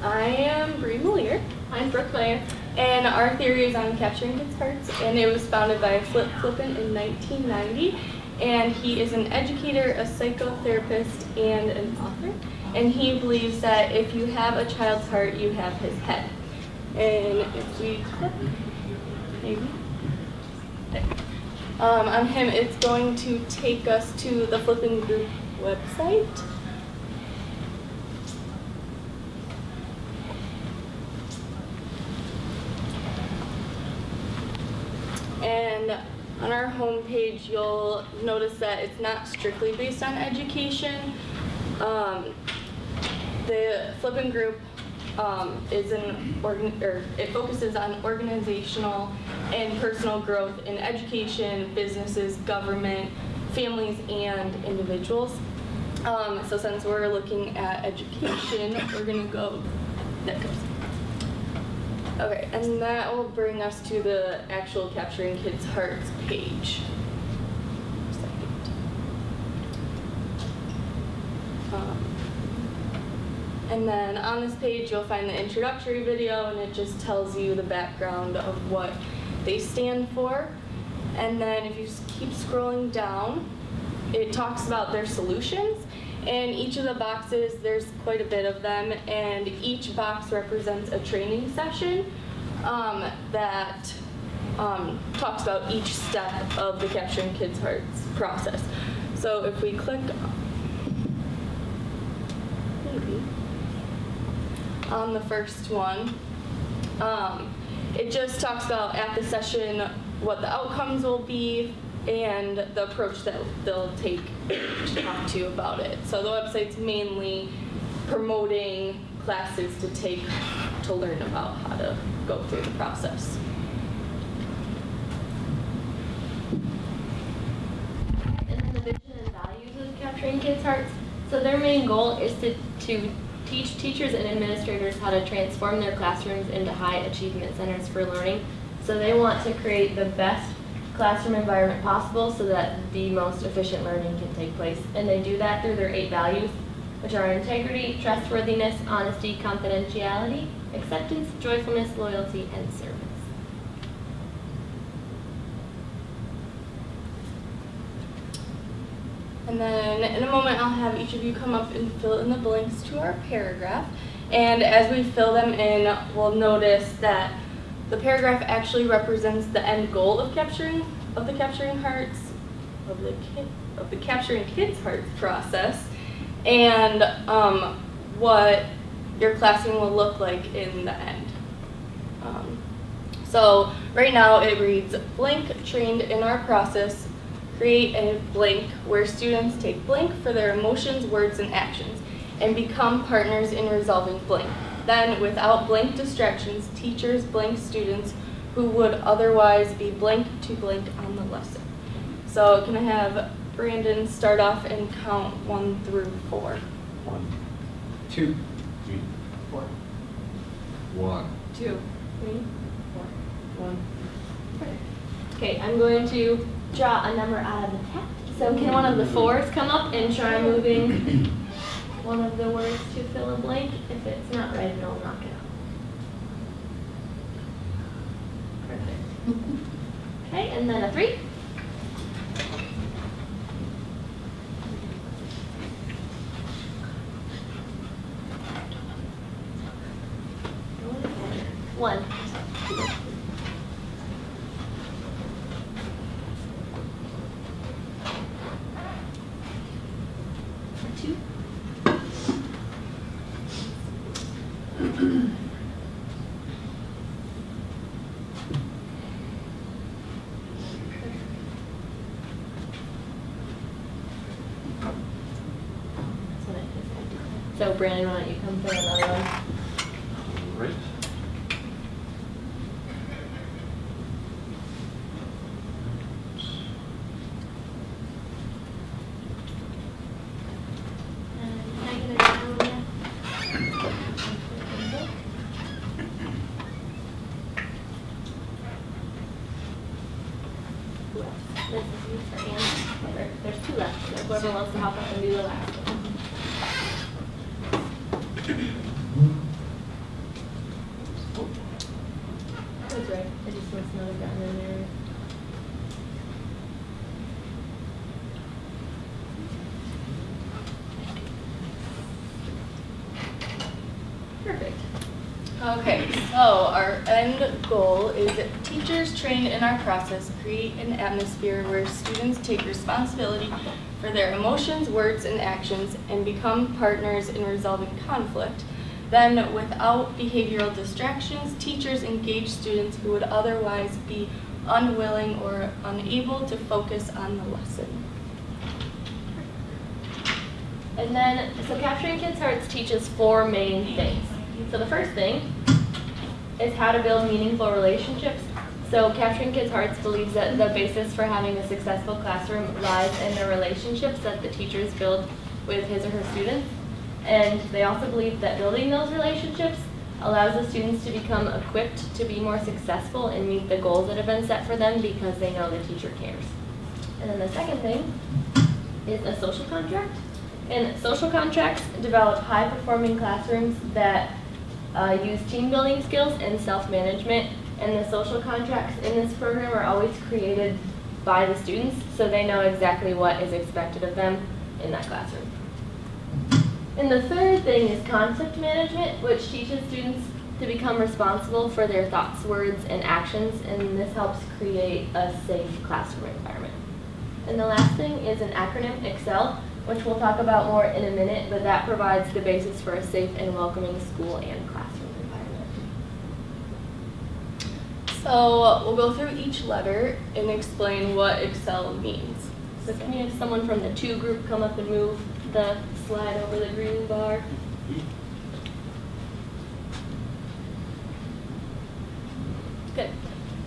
I am Bree Malier. I'm Brooke Blair. And our theory is on capturing kids' hearts, and it was founded by Flippen in 1990. And he is an educator, a psychotherapist, and an author. And he believes that if you have a child's heart, you have his head. And if we click, maybe, there. On him, it's going to take us to the Flippen Group website. And on our homepage, you'll notice that it's not strictly based on education. The Flippen Group it focuses on organizational and personal growth in education, businesses, government, families, and individuals. So since we're looking at education, we're going to go next. Okay, and that will bring us to the actual Capturing Kids' Hearts page. And then on this page, you'll find the introductory video, and it just tells you the background of what they stand for. And then if you keep scrolling down, it talks about their solutions. And each of the boxes, there's quite a bit of them, and each box represents a training session that talks about each step of the Capturing Kids' Hearts process. So if we click on the first one, it just talks about at the session what the outcomes will be and the approach that they'll take to talk to you about it. So the website's mainly promoting classes to take to learn about how to go through the process. And then the vision and values of Capturing Kids' Hearts. So their main goal is to teach teachers and administrators how to transform their classrooms into high achievement centers for learning. So they want to create the best classroom environment possible so that the most efficient learning can take place. And they do that through their 8 values, which are integrity, trustworthiness, honesty, confidentiality, acceptance, joyfulness, loyalty, and service. And then in a moment, I'll have each of you come up and fill in the blanks to our paragraph. And as we fill them in, we'll notice that the paragraph actually represents the end goal of the Capturing Kids' Hearts process, and what your classroom will look like in the end. So right now it reads, blank trained in our process, create a blank where students take blank for their emotions, words, and actions, and become partners in resolving blank. Then, without blank distractions, teachers blank students who would otherwise be blank to blank on the lesson. So can I have Brandon start off and count 1 through 4? 1, 2, 3, 4. 1, 2, 3, 4, 1. Okay, I'm going to draw a number out of the hat. So can one of the 4s come up and try moving one of the words to fill a blank? If it's not right, then I'll knock it out. Perfect. Okay, and then a 3. One. 2. So Brandon, why don't you come for another one? right. Can I get it down there? Who else? This is you for Anne. There's 2 left, so whoever wants to help out and do the last one. Must not have gotten in there. Perfect. Okay, so our end goal is that teachers trained in our process create an atmosphere where students take responsibility for their emotions, words, and actions and become partners in resolving conflict. Then, without behavioral distractions, teachers engage students who would otherwise be unwilling or unable to focus on the lesson. And then, so Capturing Kids' Hearts teaches 4 main things. So the first thing is how to build meaningful relationships. So Capturing Kids' Hearts believes that the basis for having a successful classroom lies in the relationships that the teachers build with his or her students. And they also believe that building those relationships allows the students to become equipped to be more successful and meet the goals that have been set for them because they know the teacher cares. And then the second thing is a social contract. And social contracts develop high-performing classrooms that use team building skills and self-management. And the social contracts in this program are always created by the students, so they know exactly what is expected of them in that classroom. And the third thing is conflict management, which teaches students to become responsible for their thoughts, words, and actions, and this helps create a safe classroom environment. And the last thing is an acronym, EXCEL, which we'll talk about more in a minute, but that provides the basis for a safe and welcoming school and classroom environment. So we'll go through each letter and explain what EXCEL means. So can you have someone from the 2 group come up and move the slide over the green bar? Good.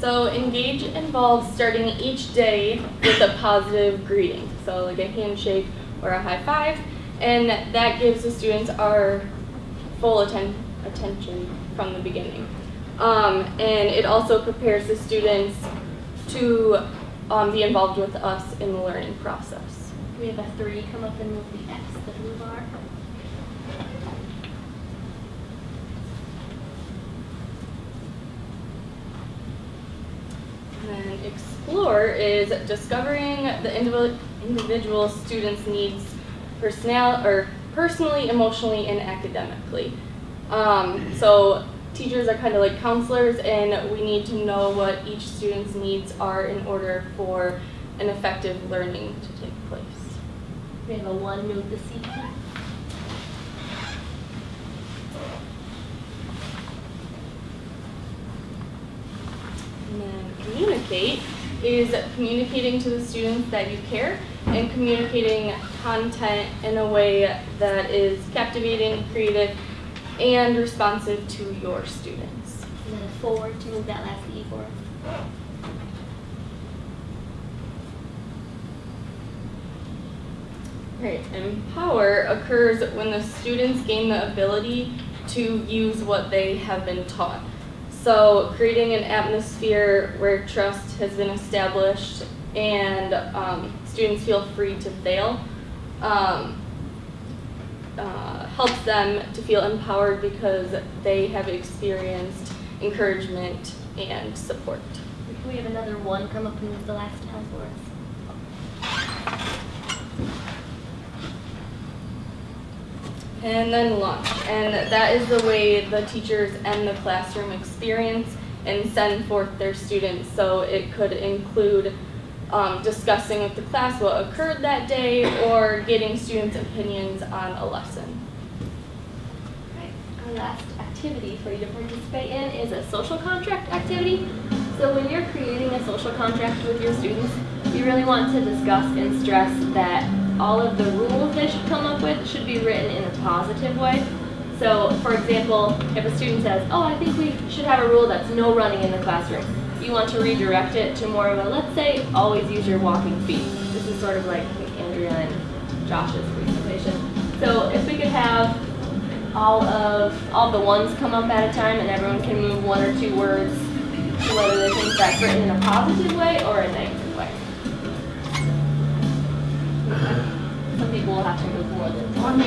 So engage involves starting each day with a positive greeting. So like a handshake or a high five, and that gives the students our full attention from the beginning. And it also prepares the students to be involved with us in the learning process. We have a 3 come up and move the X, the blue bar. And then explore is discovering the individual student's needs personally, emotionally, and academically. So teachers are kind of like counselors, and we need to know what each student's needs are in order for an effective learning to take place. We have a 1, move the C. And then communicate is communicating to the students that you care and communicating content in a way that is captivating, creative, and responsive to your students. And then a 4 to move that last E for us. Right. Empower occurs when the students gain the ability to use what they have been taught. So creating an atmosphere where trust has been established and students feel free to fail helps them to feel empowered because they have experienced encouragement and support. Can we have another 1 come up and move the last L for us? And then launch, and that is the way the teachers end the classroom experience and send forth their students. So it could include discussing with the class what occurred that day or getting students' opinions on a lesson. Right. Our last activity for you to participate in is a social contract activity. So when you're creating a social contract with your students, you really want to discuss and stress that all of the rules they should come up with should be written in a positive way. So, for example, if a student says, oh, I think we should have a rule that's no running in the classroom, you want to redirect it to more of a, let's say, always use your walking feet. This is sort of like Andrea and Josh's presentation. So if we could have all the ones come up at a time and everyone can move 1 or 2 words, whether they think that's written in a positive way or a negative way. Some people will have to move more than 1.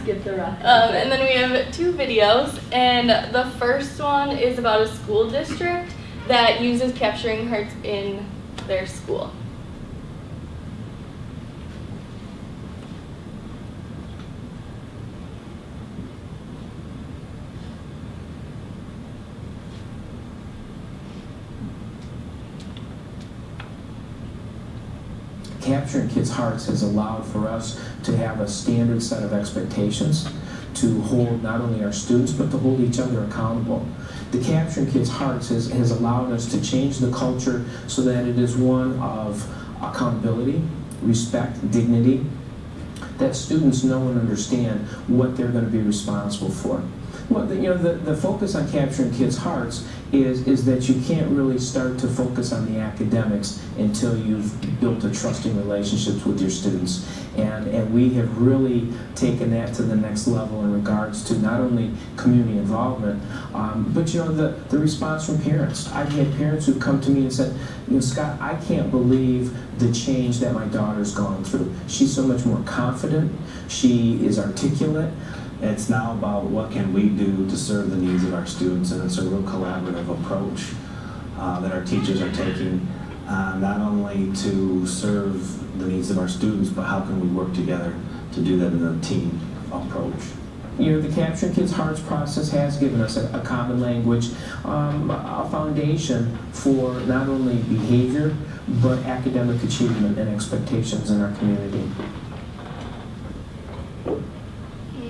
Skip the rock. And then we have 2 videos, and the first one is about a school district that uses capturing hearts in their school. Capturing kids' hearts has allowed for us to have a standard set of expectations to hold not only our students but to hold each other accountable. The Capturing Kids' Hearts has allowed us to change the culture so that it is one of accountability, respect, dignity, that students know and understand what they're going to be responsible for. Well, the focus on Capturing Kids' Hearts is that you can't really start to focus on the academics until you've built a trusting relationship with your students. And we have really taken that to the next level in regards to not only community involvement, but the response from parents. I've had parents who've come to me and said, Scott, I can't believe the change that my daughter's gone through. She's so much more confident, she is articulate. It's now about what can we do to serve the needs of our students, and it's a real collaborative approach that our teachers are taking, not only to serve the needs of our students, but how can we work together to do that in a team approach. The Capturing Kids' Hearts process has given us a common language, a foundation for not only behavior, but academic achievement and expectations in our community.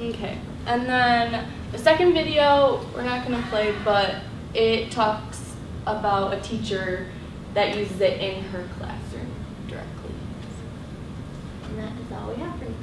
Okay, and then the second video we're not going to play, but it talks about a teacher that uses it in her classroom directly. And that is all we have for you.